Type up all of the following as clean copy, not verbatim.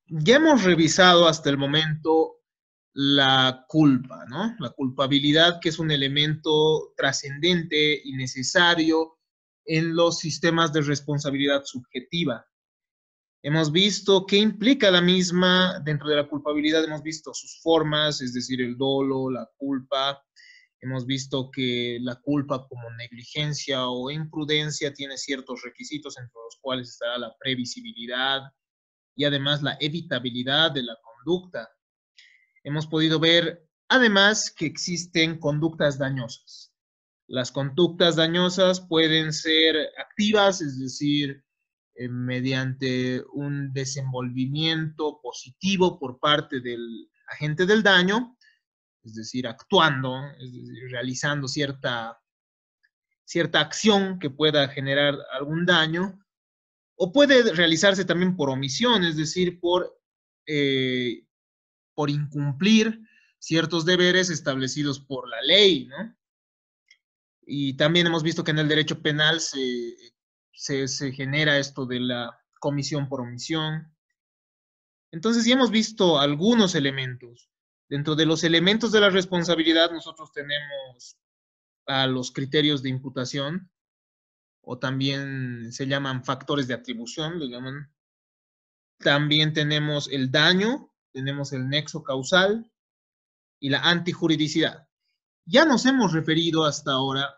Ya hemos revisado hasta el momento la culpa, ¿no? La culpabilidad, que es un elemento trascendente y necesario en los sistemas de responsabilidad subjetiva. Hemos visto qué implica la misma dentro de la culpabilidad, hemos visto sus formas, es decir, el dolo, la culpa. Hemos visto que la culpa como negligencia o imprudencia tiene ciertos requisitos entre los cuales estará la previsibilidad y además la evitabilidad de la conducta. Hemos podido ver además que existen conductas dañosas. Las conductas dañosas pueden ser activas, es decir, mediante un desenvolvimiento positivo por parte del agente del daño, es decir, actuando, es decir, realizando cierta acción que pueda generar algún daño, o puede realizarse también por omisión, es decir, por incumplir ciertos deberes establecidos por la ley, ¿no? Y también hemos visto que en el derecho penal se genera esto de la comisión por omisión. Entonces ya hemos visto algunos elementos. Dentro de los elementos de la responsabilidad nosotros tenemos a los criterios de imputación, o también se llaman factores de atribución, lo llaman. También tenemos el daño, tenemos el nexo causal y la antijuridicidad. Ya nos hemos referido hasta ahora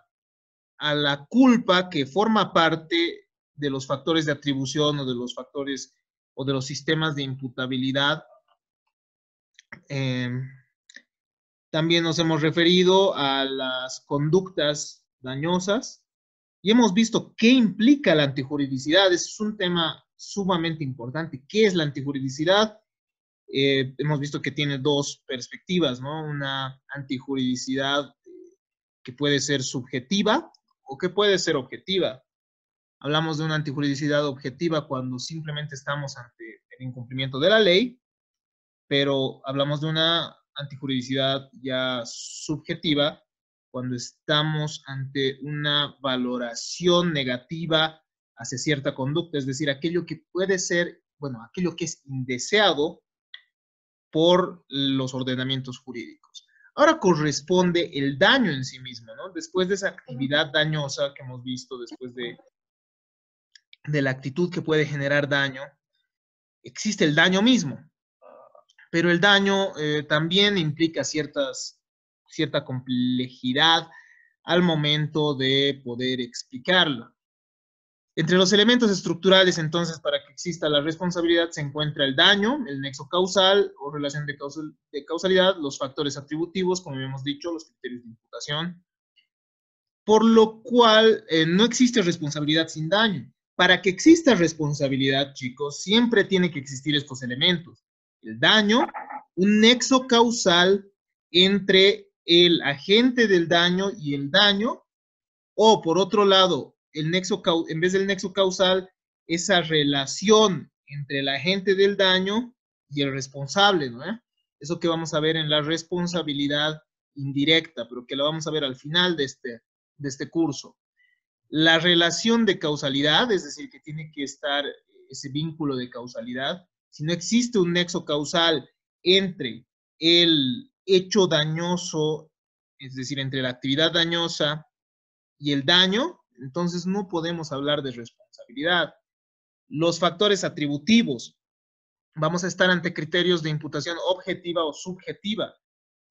a la culpa, que forma parte de los factores de atribución o de los factores o de los sistemas de imputabilidad. Eh, También nos hemos referido a las conductas dañosas y hemos visto qué implica la antijuridicidad. Es un tema sumamente importante. ¿Qué es la antijuridicidad? Hemos visto que tiene dos perspectivas, ¿no? Una antijuridicidad que puede ser subjetiva o que puede ser objetiva. Hablamos de una antijuridicidad objetiva cuando simplemente estamos ante el incumplimiento de la ley, pero hablamos de una antijuridicidad ya subjetiva cuando estamos ante una valoración negativa hacia cierta conducta, es decir, aquello que puede ser, bueno, aquello que es indeseado por los ordenamientos jurídicos. Ahora corresponde el daño en sí mismo, ¿no? Después de esa actividad dañosa que hemos visto, después de la actitud que puede generar daño, existe el daño mismo, pero el daño también implica cierta complejidad al momento de poder explicarlo. Entre los elementos estructurales, entonces, para que exista la responsabilidad, se encuentra el daño, el nexo causal o relación de causalidad, los factores atributivos, como hemos dicho, los criterios de imputación, por lo cual no existe responsabilidad sin daño. Para que exista responsabilidad, chicos, siempre tiene que existir estos elementos. El daño, un nexo causal entre el agente del daño y el daño, o por otro lado, en vez del nexo causal, esa relación entre el agente del daño y el responsable, ¿no? Eso que vamos a ver en la responsabilidad indirecta, pero que lo vamos a ver al final de este curso. La relación de causalidad, es decir, que tiene que estar ese vínculo de causalidad. Si no existe un nexo causal entre el hecho dañoso, es decir, entre la actividad dañosa y el daño, entonces no podemos hablar de responsabilidad. Los factores atributivos. Vamos a estar ante criterios de imputación objetiva o subjetiva.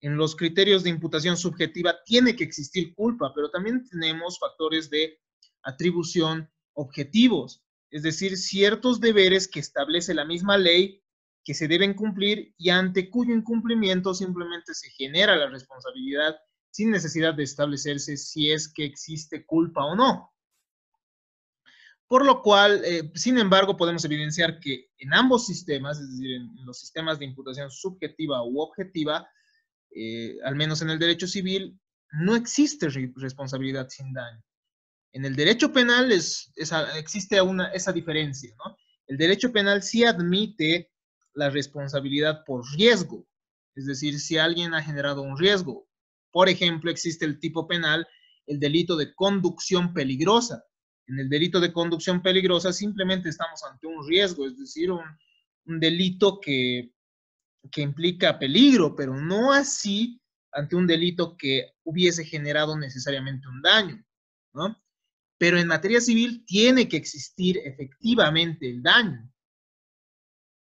En los criterios de imputación subjetiva tiene que existir culpa, pero también tenemos factores de atribución objetivos, es decir, ciertos deberes que establece la misma ley que se deben cumplir y ante cuyo incumplimiento simplemente se genera la responsabilidad sin necesidad de establecerse si es que existe culpa o no. Por lo cual, sin embargo, podemos evidenciar que en ambos sistemas, es decir, en los sistemas de imputación subjetiva u objetiva, al menos en el derecho civil, no existe responsabilidad sin daño. En el derecho penal existe esa diferencia, ¿no? El derecho penal sí admite la responsabilidad por riesgo, es decir, si alguien ha generado un riesgo. Por ejemplo, existe el tipo penal, el delito de conducción peligrosa. En el delito de conducción peligrosa simplemente estamos ante un riesgo, es decir, un delito que implica peligro, pero no así ante un delito que hubiese generado necesariamente un daño, ¿no? Pero en materia civil tiene que existir efectivamente el daño.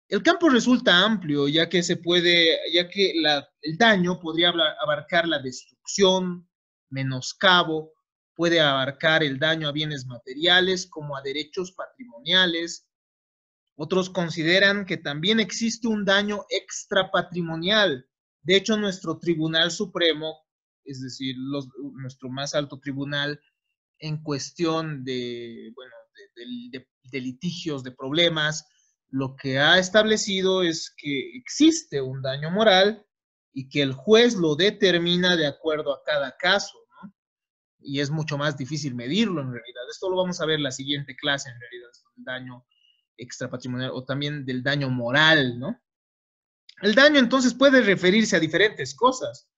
El campo resulta amplio, ya que el daño podría abarcar la destrucción, menoscabo, puede abarcar el daño a bienes materiales como a derechos patrimoniales. Otros consideran que también existe un daño extrapatrimonial. De hecho, nuestro Tribunal Supremo, es decir, nuestro más alto tribunal, en cuestión bueno, de litigios, de problemas, lo que ha establecido es que existe un daño moral y que el juez lo determina de acuerdo a cada caso, ¿no? Y es mucho más difícil medirlo en realidad. Esto lo vamos a ver en la siguiente clase, en realidad, el daño extrapatrimonial o también del daño moral, ¿no? El daño entonces puede referirse a diferentes cosas.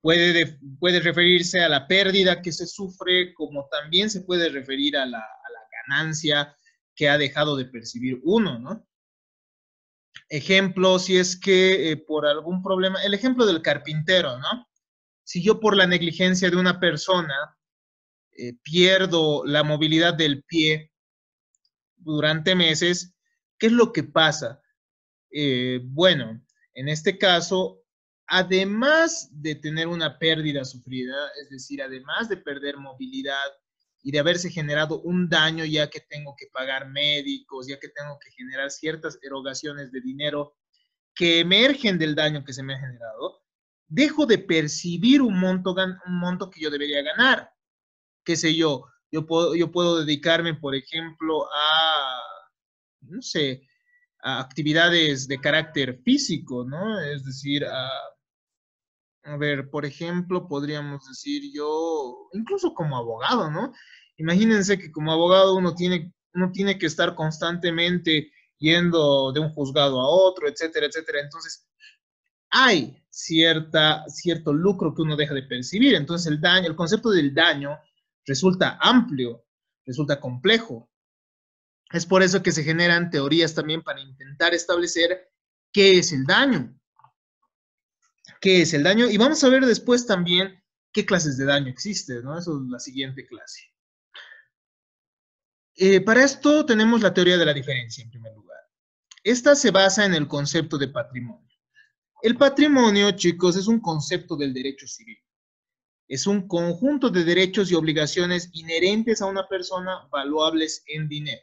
Puede referirse a la pérdida que se sufre, como también se puede referir a la ganancia que ha dejado de percibir uno, ¿no? Ejemplo, si es que por algún problema, el ejemplo del carpintero, ¿no? Si yo por la negligencia de una persona pierdo la movilidad del pie durante meses, ¿qué es lo que pasa? Bueno, en este caso, además de tener una pérdida sufrida, es decir, además de perder movilidad y de haberse generado un daño, ya que tengo que pagar médicos, ya que tengo que generar ciertas erogaciones de dinero que emergen del daño que se me ha generado, dejo de percibir un monto que yo debería ganar. ¿Qué sé yo? Yo puedo dedicarme, por ejemplo, no sé, a actividades de carácter físico, ¿no? Es decir, a ver, por ejemplo, podríamos decir yo, incluso como abogado, ¿no? Imagínense que como abogado uno tiene que estar constantemente yendo de un juzgado a otro, etcétera, etcétera. Entonces, hay cierto lucro que uno deja de percibir. Entonces, el concepto del daño resulta amplio, resulta complejo. Es por eso que se generan teorías también para intentar establecer qué es el daño, qué es el daño, y vamos a ver después también qué clases de daño existen, ¿no? Eso es la siguiente clase. Para esto tenemos la teoría de la diferencia, en primer lugar. Esta se basa en el concepto de patrimonio. El patrimonio, chicos, es un concepto del derecho civil. Es un conjunto de derechos y obligaciones inherentes a una persona valuables en dinero.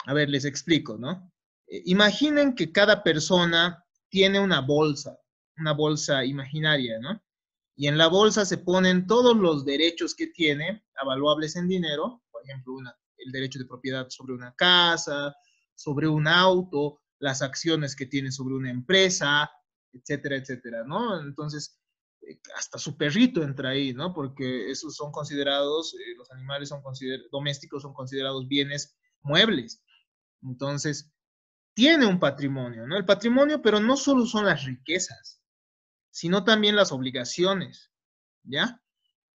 A ver, les explico, ¿no? Imaginen que cada persona tiene una bolsa imaginaria, ¿no? Y en la bolsa se ponen todos los derechos que tiene, avaluables en dinero, por ejemplo, el derecho de propiedad sobre una casa, sobre un auto, las acciones que tiene sobre una empresa, etcétera, etcétera, ¿no? Entonces, hasta su perrito entra ahí, ¿no? Porque esos son considerados, los animales domésticos son considerados bienes muebles. Entonces, tiene un patrimonio, ¿no? El patrimonio, pero no solo son las riquezas, sino también las obligaciones, ¿ya?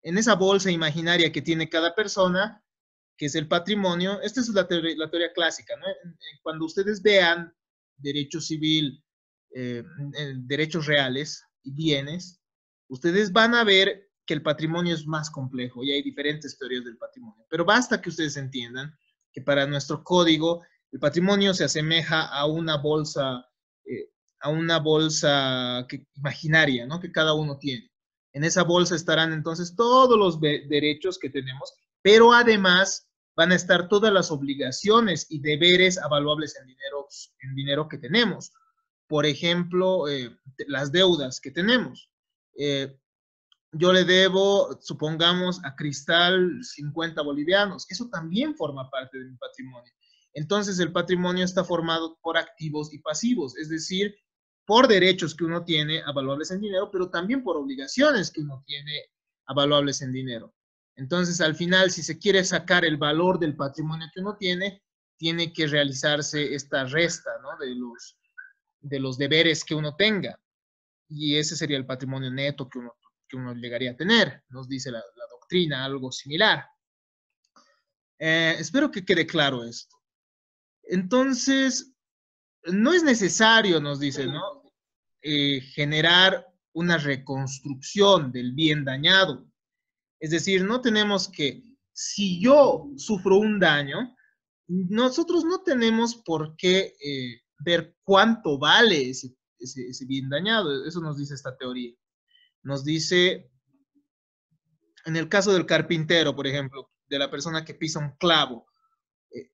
En esa bolsa imaginaria que tiene cada persona, que es el patrimonio, esta es la teoría clásica, ¿no? Cuando ustedes vean derecho civil, derechos reales y bienes, ustedes van a ver que el patrimonio es más complejo y hay diferentes teorías del patrimonio, pero basta que ustedes entiendan que para nuestro código el patrimonio se asemeja a una bolsa imaginaria, ¿no? Que cada uno tiene. En esa bolsa estarán entonces todos los derechos que tenemos, pero además van a estar todas las obligaciones y deberes avaluables en dinero que tenemos. Por ejemplo, las deudas que tenemos. Yo le debo, supongamos, a Cristal 50 bolivianos. Eso también forma parte de mi patrimonio. Entonces, el patrimonio está formado por activos y pasivos, es decir, por derechos que uno tiene avaluables en dinero, pero también por obligaciones que uno tiene avaluables en dinero. Entonces, al final, si se quiere sacar el valor del patrimonio que uno tiene que realizarse esta resta, ¿no? de los deberes que uno tenga. Y ese sería el patrimonio neto que uno llegaría a tener. Nos dice la doctrina algo similar. Espero que quede claro esto. Entonces, no es necesario, nos dice, ¿no? Generar una reconstrucción del bien dañado. Es decir, no tenemos que, si yo sufro un daño, nosotros no tenemos por qué ver cuánto vale ese bien dañado. Eso nos dice esta teoría. Nos dice, en el caso del carpintero, por ejemplo, de la persona que pisa un clavo, eh,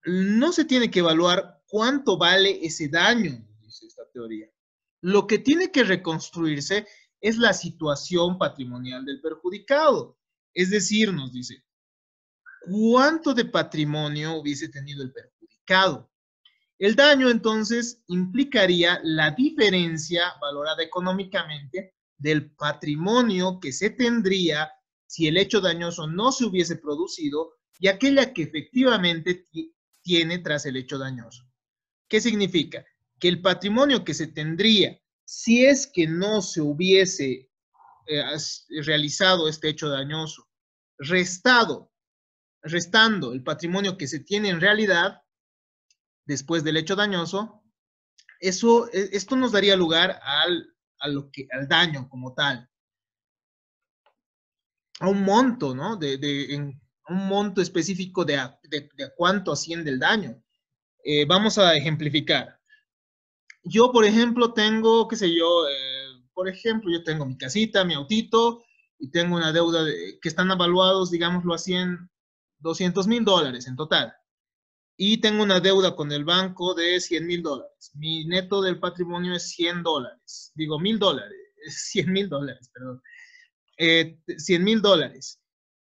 no se tiene que evaluar cuánto vale ese daño, dice esta teoría. Lo que tiene que reconstruirse es la situación patrimonial del perjudicado. Es decir, nos dice, ¿cuánto de patrimonio hubiese tenido el perjudicado? El daño entonces implicaría la diferencia valorada económicamente del patrimonio que se tendría si el hecho dañoso no se hubiese producido y aquella que efectivamente tiene tras el hecho dañoso. ¿Qué significa? Que el patrimonio que se tendría si es que no se hubiese realizado este hecho dañoso, restando el patrimonio que se tiene en realidad después del hecho dañoso, esto nos daría lugar al daño como tal, a un monto, ¿no? Un monto específico de a cuánto asciende el daño. Vamos a ejemplificar. Yo, por ejemplo, tengo, qué sé yo, por ejemplo, yo tengo mi casita, mi autito, y tengo una deuda que están evaluados, digámoslo así, en $200,000 en total. Y tengo una deuda con el banco de $100,000. Mi neto del patrimonio es $100. Digo, $1,000, $100,000, perdón. $100,000.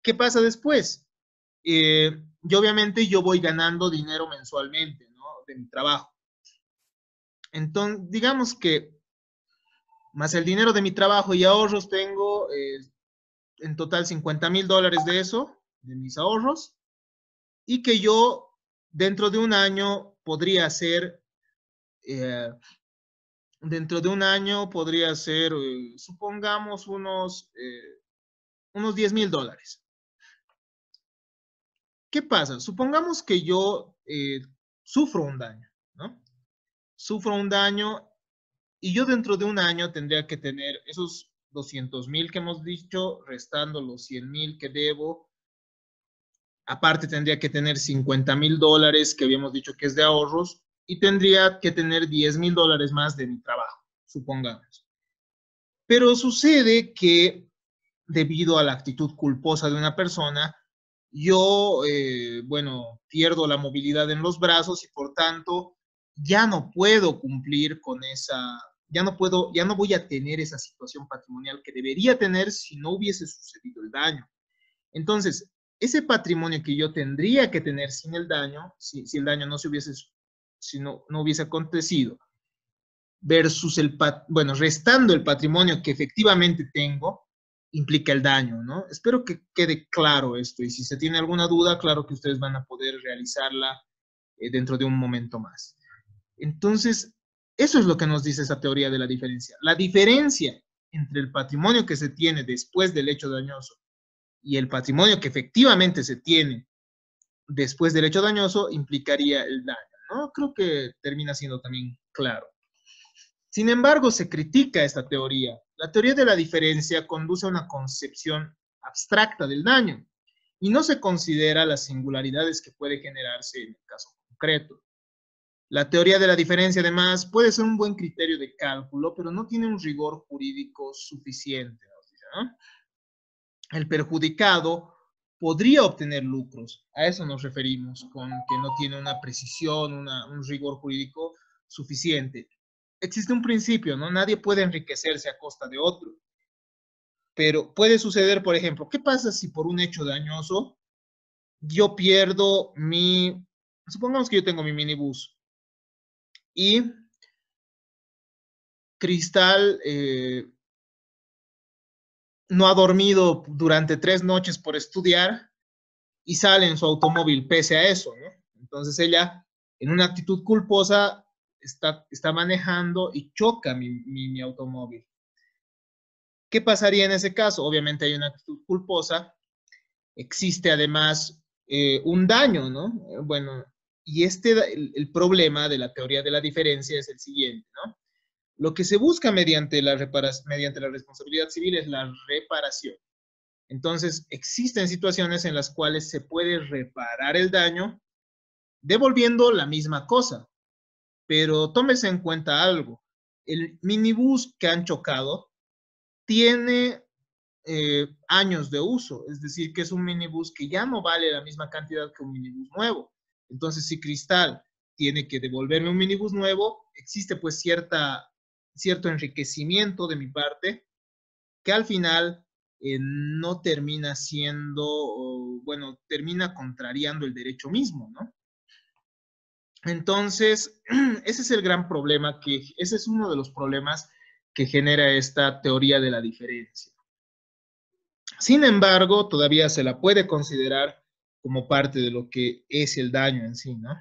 ¿Qué pasa después? Yo obviamente yo voy ganando dinero mensualmente, ¿no? De mi trabajo. Entonces, digamos que más el dinero de mi trabajo y ahorros tengo en total $50,000 de eso, de mis ahorros, y que yo dentro de un año podría hacer dentro de un año podría ser, supongamos, unos $10,000. ¿Qué pasa? Supongamos que yo sufro un daño, ¿no? Sufro un daño y yo dentro de un año tendría que tener esos 200,000 que hemos dicho, restando los 100,000 que debo. Aparte tendría que tener $50,000 que habíamos dicho que es de ahorros y tendría que tener $10,000 más de mi trabajo, supongamos. Pero sucede que debido a la actitud culposa de una persona, yo, bueno, pierdo la movilidad en los brazos y por tanto ya no puedo cumplir con ya no voy a tener esa situación patrimonial que debería tener si no hubiese sucedido el daño. Entonces, ese patrimonio que yo tendría que tener sin el daño, si el daño no se hubiese, si no hubiese acontecido, versus bueno, restando el patrimonio que efectivamente tengo, implica el daño, ¿no? Espero que quede claro esto y si se tiene alguna duda, claro que ustedes van a poder realizarla dentro de un momento más. Entonces, eso es lo que nos dice esa teoría de la diferencia. La diferencia entre el patrimonio que se tiene después del hecho dañoso y el patrimonio que efectivamente se tiene después del hecho dañoso implicaría el daño, ¿no? Creo que termina siendo también claro. Sin embargo, se critica esta teoría. La teoría de la diferencia conduce a una concepción abstracta del daño y no se considera las singularidades que puede generarse en el caso concreto. La teoría de la diferencia, además, puede ser un buen criterio de cálculo, pero no tiene un rigor jurídico suficiente, ¿no? El perjudicado podría obtener lucros. A eso nos referimos con que no tiene una precisión, un rigor jurídico suficiente. Existe un principio, ¿no? Nadie puede enriquecerse a costa de otro. Pero puede suceder, por ejemplo, ¿qué pasa si por un hecho dañoso yo pierdo supongamos que yo tengo mi minibús y Cristal no ha dormido durante 3 noches por estudiar y sale en su automóvil pese a eso, ¿no? Entonces ella, en una actitud culposa, está manejando y choca mi automóvil. ¿Qué pasaría en ese caso? Obviamente hay una actitud culposa, existe además un daño, ¿no? Bueno, Y el problema de la teoría de la diferencia es el siguiente, ¿no? Lo que se busca mediante la responsabilidad civil es la reparación. Entonces, existen situaciones en las cuales se puede reparar el daño devolviendo la misma cosa. Pero tómese en cuenta algo. El minibús que han chocado tiene años de uso, es decir, que es un minibús que ya no vale la misma cantidad que un minibús nuevo. Entonces, si Cristal tiene que devolverme un minibús nuevo, existe pues cierto enriquecimiento de mi parte que al final no termina siendo, bueno, termina contrariando el derecho mismo, ¿no? Entonces, ese es el gran problema, ese es uno de los problemas que genera esta teoría de la diferencia. Sin embargo, todavía se la puede considerar como parte de lo que es el daño en sí, ¿no?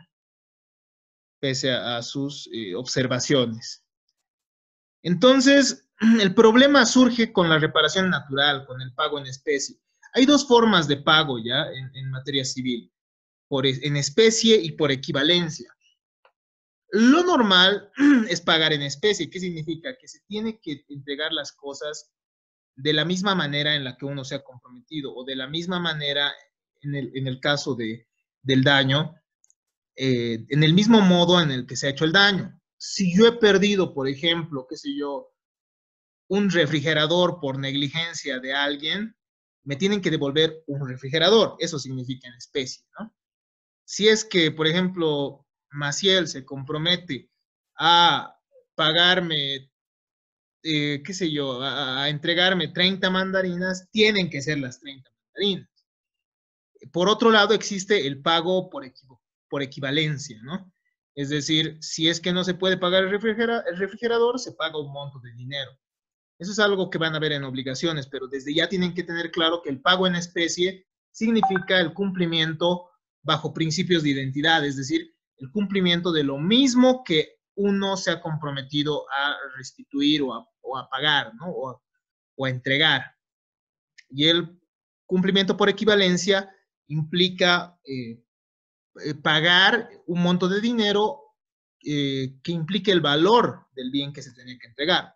Pese a sus observaciones. Entonces, el problema surge con la reparación natural, con el pago en especie. Hay dos formas de pago ya en materia civil, en especie y por equivalencia. Lo normal es pagar en especie. ¿Qué significa? Que se tiene que entregar las cosas de la misma manera en la que uno se ha comprometido o de la misma manera en el caso del daño, en el mismo modo en el que se ha hecho el daño. Si yo he perdido, por ejemplo, qué sé yo, un refrigerador por negligencia de alguien, me tienen que devolver un refrigerador. Eso significa en especie, ¿no? Si es que, por ejemplo, Maciel se compromete a pagarme, qué sé yo, a entregarme 30 mandarinas, tienen que ser las 30 mandarinas. Por otro lado, existe el pago por equivalencia, ¿no? Es decir, si es que no se puede pagar el refrigerador, se paga un monto de dinero. Eso es algo que van a ver en obligaciones, pero desde ya tienen que tener claro que el pago en especie significa el cumplimiento bajo principios de identidad, es decir, el cumplimiento de lo mismo que uno se ha comprometido a restituir o a pagar, ¿no? O a entregar. Y el cumplimiento por equivalencia implica pagar un monto de dinero que implique el valor del bien que se tiene que entregar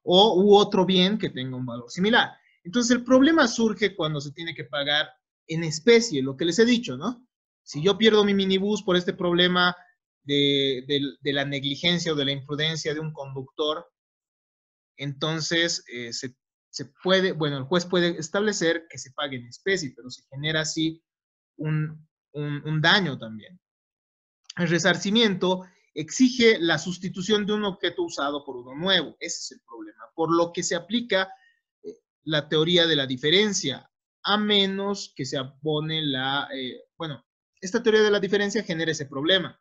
u otro bien que tenga un valor similar. Entonces el problema surge cuando se tiene que pagar en especie, lo que les he dicho, ¿no? Si yo pierdo mi minibús por este problema de la negligencia o de la imprudencia de un conductor, entonces se puede, bueno, el juez puede establecer que se pague en especie, pero se genera así un daño también. El resarcimiento exige la sustitución de un objeto usado por uno nuevo. Ese es el problema. Por lo que se aplica la teoría de la diferencia, a menos que se abone bueno, esta teoría de la diferencia genera ese problema.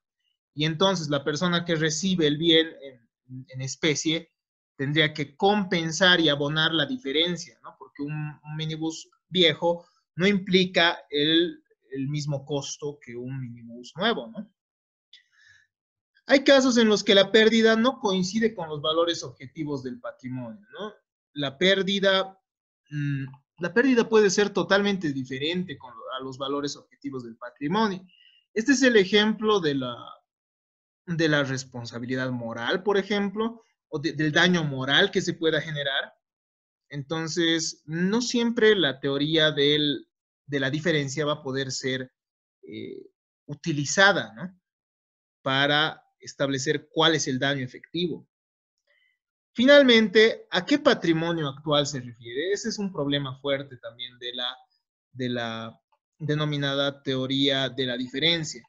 Y entonces la persona que recibe el bien en especie tendría que compensar y abonar la diferencia, ¿no? Porque un minibús viejo no implica el mismo costo que un minibús nuevo, ¿no? Hay casos en los que la pérdida no coincide con los valores objetivos del patrimonio, ¿no? La pérdida, mmm, la pérdida puede ser totalmente diferente a los valores objetivos del patrimonio. Este es el ejemplo de la responsabilidad moral, por ejemplo, o del daño moral que se pueda generar. Entonces, no siempre la teoría de la diferencia va a poder ser utilizada, ¿no? Para establecer cuál es el daño efectivo. Finalmente, ¿a qué patrimonio actual se refiere? Ese es un problema fuerte también de la denominada teoría de la diferencia.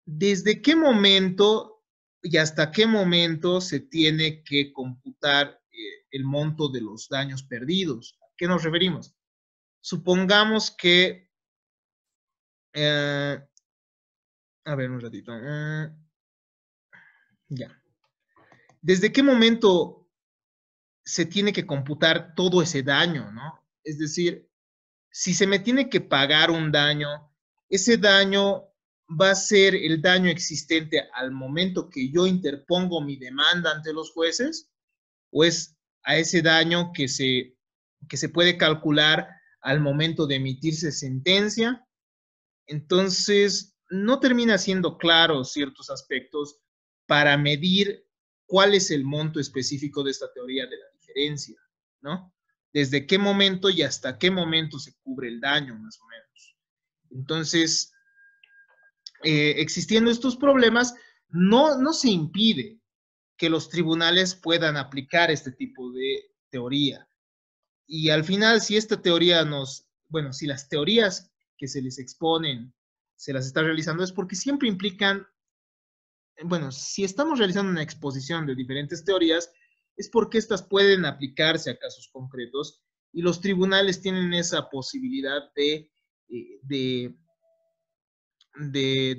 ¿Desde qué momento y hasta qué momento se tiene que computar el monto de los daños perdidos? ¿A qué nos referimos? Supongamos que, a ver un ratito, ya. ¿Desde qué momento se tiene que computar todo ese daño, ¿no? Es decir, si se me tiene que pagar un daño, ese daño va a ser el daño existente al momento que yo interpongo mi demanda ante los jueces, o es a ese daño que se puede calcular al momento de emitirse sentencia. Entonces, no termina siendo claro ciertos aspectos para medir cuál es el monto específico de esta teoría de la diferencia, ¿no? Desde qué momento y hasta qué momento se cubre el daño, más o menos. Entonces, existiendo estos problemas, no se impide que los tribunales puedan aplicar este tipo de teoría. Y al final, si esta teoría bueno, si las teorías que se les exponen se las está realizando, es porque siempre implican, bueno, si estamos realizando una exposición de diferentes teorías, es porque estas pueden aplicarse a casos concretos y los tribunales tienen esa posibilidad de, de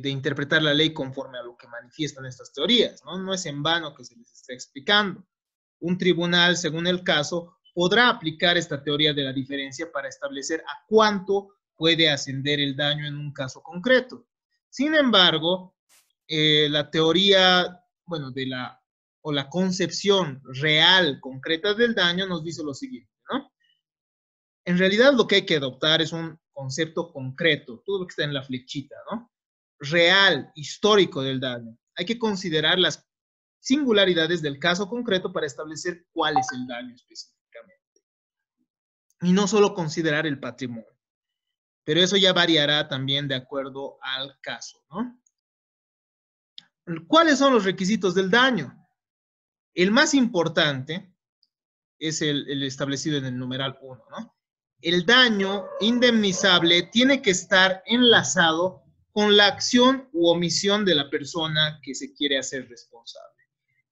interpretar la ley conforme a lo que manifiestan estas teorías, ¿no? No es en vano que se les está explicando. Un tribunal, según el caso, podrá aplicar esta teoría de la diferencia para establecer a cuánto puede ascender el daño en un caso concreto. Sin embargo, la teoría, bueno, o la concepción real, concreta del daño nos dice lo siguiente, ¿no? En realidad lo que hay que adoptar es un concepto concreto, todo lo que está en la flechita, ¿no? Real, histórico del daño. Hay que considerar las singularidades del caso concreto para establecer cuál es el daño específicamente. Y no solo considerar el patrimonio. Pero eso ya variará también de acuerdo al caso, ¿no? ¿Cuáles son los requisitos del daño? El más importante es el establecido en el numeral 1, ¿no? El daño indemnizable tiene que estar enlazado con la acción u omisión de la persona que se quiere hacer responsable.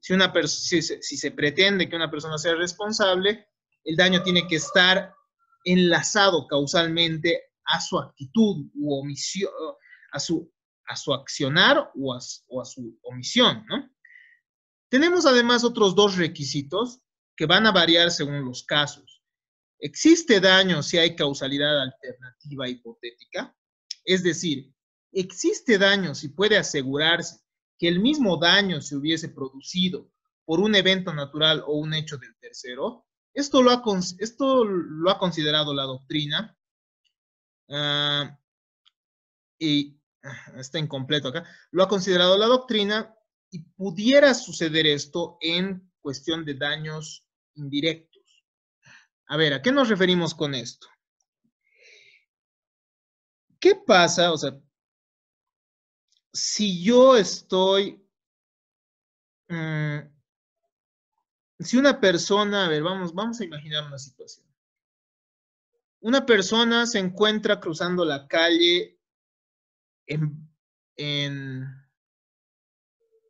Si se pretende que una persona sea responsable, el daño tiene que estar enlazado causalmente a su actitud u omisión, a su accionar o a su omisión, ¿no? Tenemos además otros dos requisitos que van a variar según los casos. ¿Existe daño si hay causalidad alternativa hipotética? Es decir, ¿existe daño si puede asegurarse que el mismo daño se hubiese producido por un evento natural o un hecho del tercero? Esto lo ha considerado la doctrina y está incompleto acá. Lo ha considerado la doctrina y pudiera suceder esto en cuestión de daños indirectos. A ver, ¿a qué nos referimos con esto? ¿Qué pasa? O sea, si yo estoy, si una persona, a ver, vamos a imaginar una situación. Una persona se encuentra cruzando la calle en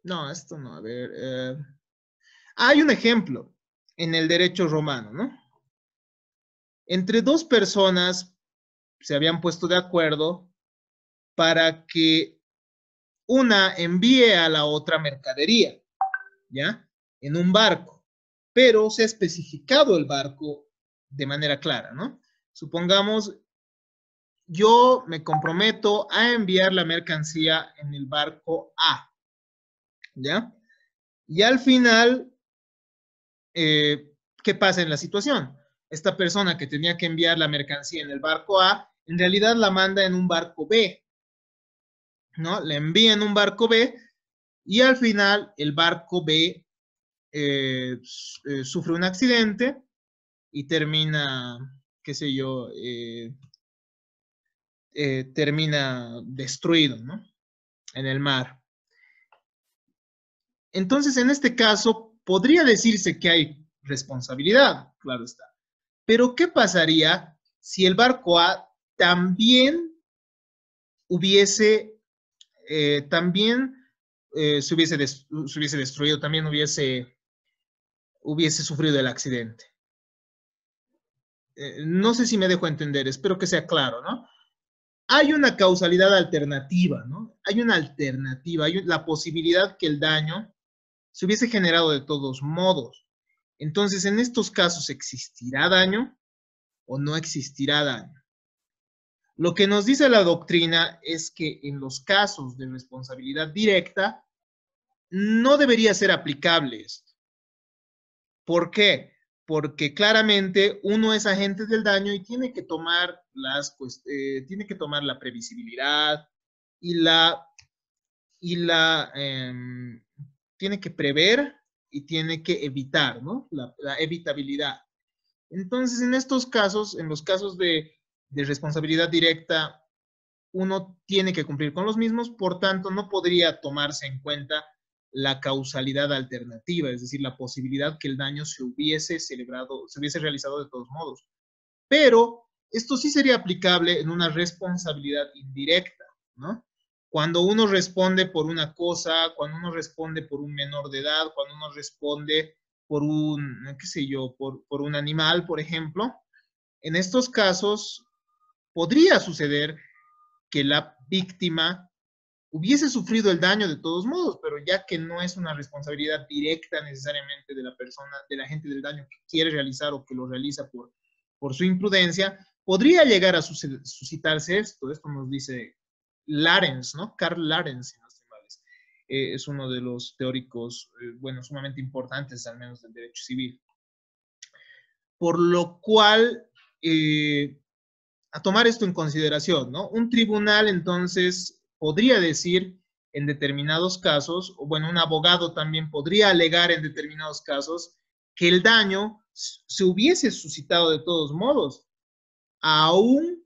no, esto no, a ver. Hay un ejemplo en el derecho romano, ¿no? Entre dos personas se habían puesto de acuerdo para que una envíe a la otra mercadería, ¿ya? En un barco, pero se ha especificado el barco de manera clara, ¿no? Supongamos, yo me comprometo a enviar la mercancía en el barco A, ¿ya? Y al final, ¿qué pasa en la situación? Esta persona que tenía que enviar la mercancía en el barco A, en realidad la manda en un barco B, ¿no? La envía en un barco B y al final el barco B sufre un accidente y termina, qué sé yo, termina destruido, ¿no? En el mar. Entonces, en este caso, podría decirse que hay responsabilidad, claro está. Pero, ¿qué pasaría si el barco A también hubiese, se hubiese destruido, también hubiese sufrido el accidente? No sé si me dejo entender, espero que sea claro, ¿no? Hay una causalidad alternativa, ¿no? Hay una alternativa, hay la posibilidad que el daño se hubiese generado de todos modos. Entonces, en estos casos, ¿existirá daño o no existirá daño? Lo que nos dice la doctrina es que en los casos de responsabilidad directa no debería ser aplicable esto. ¿Por qué? Porque claramente uno es agente del daño y tiene que tomar tiene que tomar la previsibilidad y tiene que prever y tiene que evitar, ¿no? La evitabilidad. Entonces, en estos casos, en los casos de responsabilidad directa, uno tiene que cumplir con los mismos, por tanto, no podría tomarse en cuenta la causalidad alternativa, es decir, la posibilidad que el daño se hubiese realizado de todos modos. Pero esto sí sería aplicable en una responsabilidad indirecta, ¿no? Cuando uno responde por una cosa, cuando uno responde por un menor de edad, cuando uno responde por qué sé yo, por un animal, por ejemplo, en estos casos podría suceder que la víctima hubiese sufrido el daño de todos modos, pero ya que no es una responsabilidad directa necesariamente de la persona, de la gente del daño que quiere realizar o que lo realiza por su imprudencia, podría llegar a suscitarse esto. Esto nos dice Larens, ¿no? Karl Larens, si no estoy mal. Es uno de los teóricos, bueno, sumamente importantes, al menos del derecho civil. Por lo cual, a tomar esto en consideración, ¿no? Un tribunal, entonces, podría decir en determinados casos, o bueno, un abogado también podría alegar en determinados casos que el daño se hubiese suscitado de todos modos, aun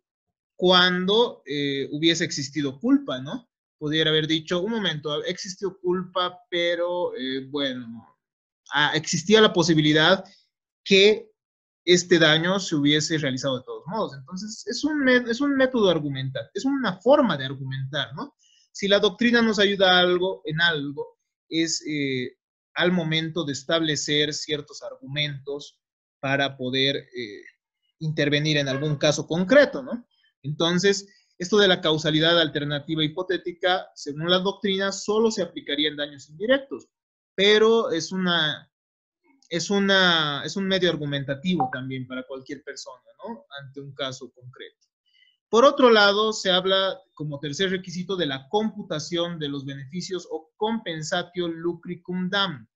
cuando hubiese existido culpa, ¿no? Pudiera haber dicho, un momento, existió culpa, pero bueno, existía la posibilidad que este daño se hubiese realizado de todos modos. Entonces, es un método argumental, es una forma de argumentar, ¿no? Si la doctrina nos ayuda en algo, es al momento de establecer ciertos argumentos para poder intervenir en algún caso concreto, ¿no? Entonces, esto de la causalidad alternativa hipotética, según la doctrina, solo se aplicaría en daños indirectos, pero es un medio argumentativo también para cualquier persona, ¿no? Ante un caso concreto. Por otro lado, se habla como tercer requisito de la computación de los beneficios o compensatio lucricum dam.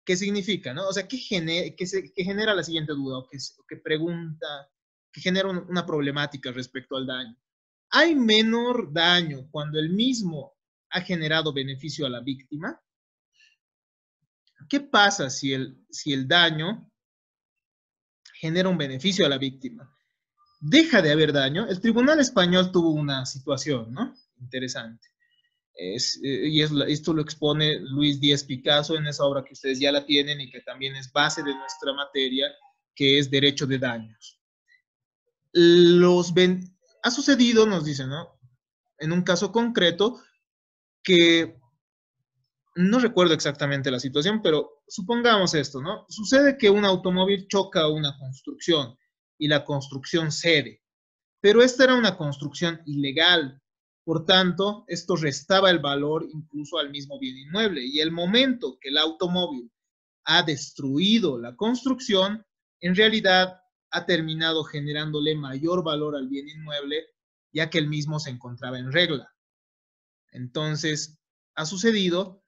¿Qué significa, no? O sea, ¿qué genera la siguiente duda o que pregunta, que genera una problemática respecto al daño? ¿Hay menor daño cuando el mismo ha generado beneficio a la víctima? ¿Qué pasa si el daño genera un beneficio a la víctima? Deja de haber daño. El Tribunal Español tuvo una situación, ¿no? Interesante. Esto lo expone Luis Díaz Picasso en esa obra que ustedes ya la tienen y que también es base de nuestra materia, que es Derecho de Daños. Ha sucedido, nos dicen, ¿no? En un caso concreto que no recuerdo exactamente la situación, pero supongamos esto, ¿no? Sucede que un automóvil choca una construcción y la construcción cede, pero esta era una construcción ilegal. Por tanto, esto restaba el valor incluso al mismo bien inmueble. Y el momento que el automóvil ha destruido la construcción, en realidad ha terminado generándole mayor valor al bien inmueble, ya que el mismo se encontraba en regla. Entonces, ha sucedido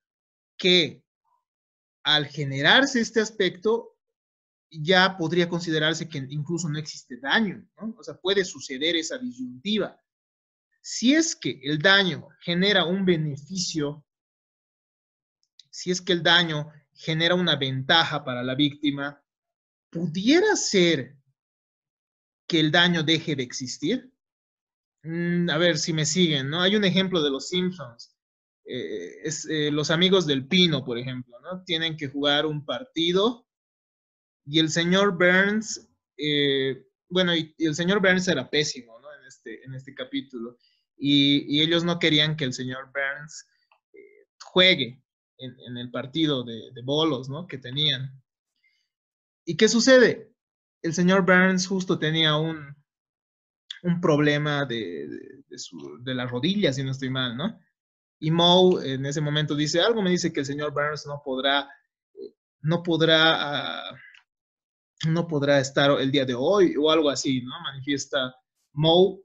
que al generarse este aspecto, ya podría considerarse que incluso no existe daño, ¿no? O sea, puede suceder esa disyuntiva. Si es que el daño genera un beneficio, si es que el daño genera una ventaja para la víctima, ¿pudiera ser que el daño deje de existir? A ver si me siguen, ¿no? Hay un ejemplo de los Simpsons. Los amigos del Pino, por ejemplo, ¿no? Tienen que jugar un partido y el señor Burns, bueno, y el señor Burns era pésimo, ¿no? En este capítulo. Y ellos no querían que el señor Burns juegue en el partido de bolos, ¿no? Que tenían. ¿Y qué sucede? El señor Burns justo tenía un problema de las rodillas, si no estoy mal, ¿no? Y Moe en ese momento dice, algo me dice que el señor Burns no podrá, no podrá estar el día de hoy o algo así, ¿no? Manifiesta Moe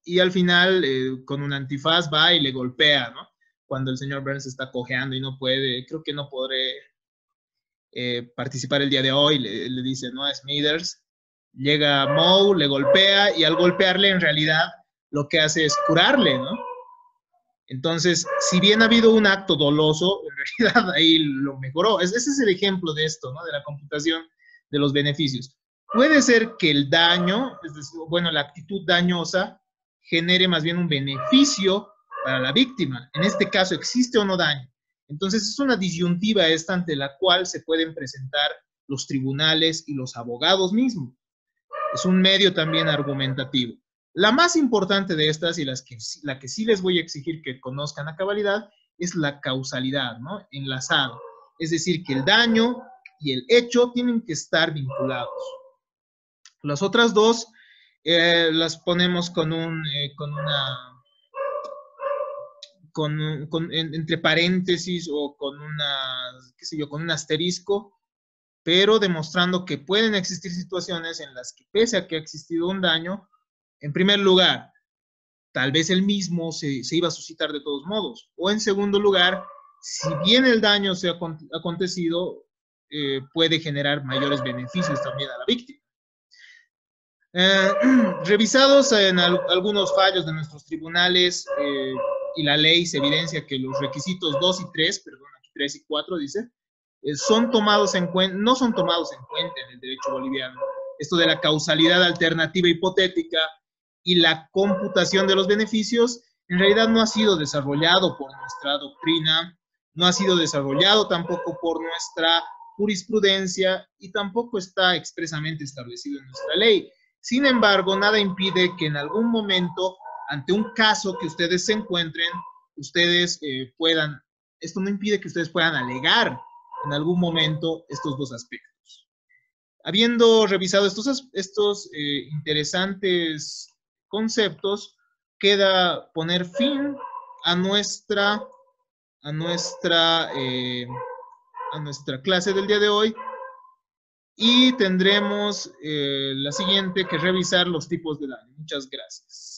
y al final con un antifaz va y le golpea, ¿no? Cuando el señor Burns está cojeando y no puede, creo que no podré participar el día de hoy, le dice, ¿no? A Smithers. Llega Moe, le golpea y al golpearle en realidad lo que hace es curarle, ¿no? Entonces, si bien ha habido un acto doloso, en realidad ahí lo mejoró. Ese es el ejemplo de esto, ¿no? De la computación de los beneficios. Puede ser que el daño, es decir, bueno, la actitud dañosa, genere más bien un beneficio para la víctima. En este caso, ¿existe o no daño? Entonces, es una disyuntiva esta ante la cual se pueden presentar los tribunales y los abogados mismos. Es un medio también argumentativo. La más importante de estas y la que sí les voy a exigir que conozcan a cabalidad es la causalidad, ¿no? Enlazado. Es decir, que el daño y el hecho tienen que estar vinculados. Las otras dos las ponemos entre paréntesis o con qué sé yo, con un asterisco, pero demostrando que pueden existir situaciones en las que, pese a que ha existido un daño, en primer lugar, tal vez el mismo se iba a suscitar de todos modos. O en segundo lugar, si bien el daño se ha acontecido, puede generar mayores beneficios también a la víctima. Revisados en algunos fallos de nuestros tribunales y la ley se evidencia que los requisitos 2 y 3, perdón, aquí 3 y 4 dice, son tomados en cuenta, no son tomados en cuenta en el derecho boliviano. Esto de la causalidad alternativa hipotética y la computación de los beneficios en realidad no ha sido desarrollado por nuestra doctrina, no ha sido desarrollado tampoco por nuestra jurisprudencia y tampoco está expresamente establecido en nuestra ley. Sin embargo, nada impide que en algún momento, ante un caso que ustedes se encuentren, ustedes puedan, esto no impide que ustedes puedan alegar en algún momento estos dos aspectos. Habiendo revisado estos interesantes conceptos, queda poner fin a nuestra clase del día de hoy y tendremos la siguiente que revisar los tipos de daño. Muchas gracias.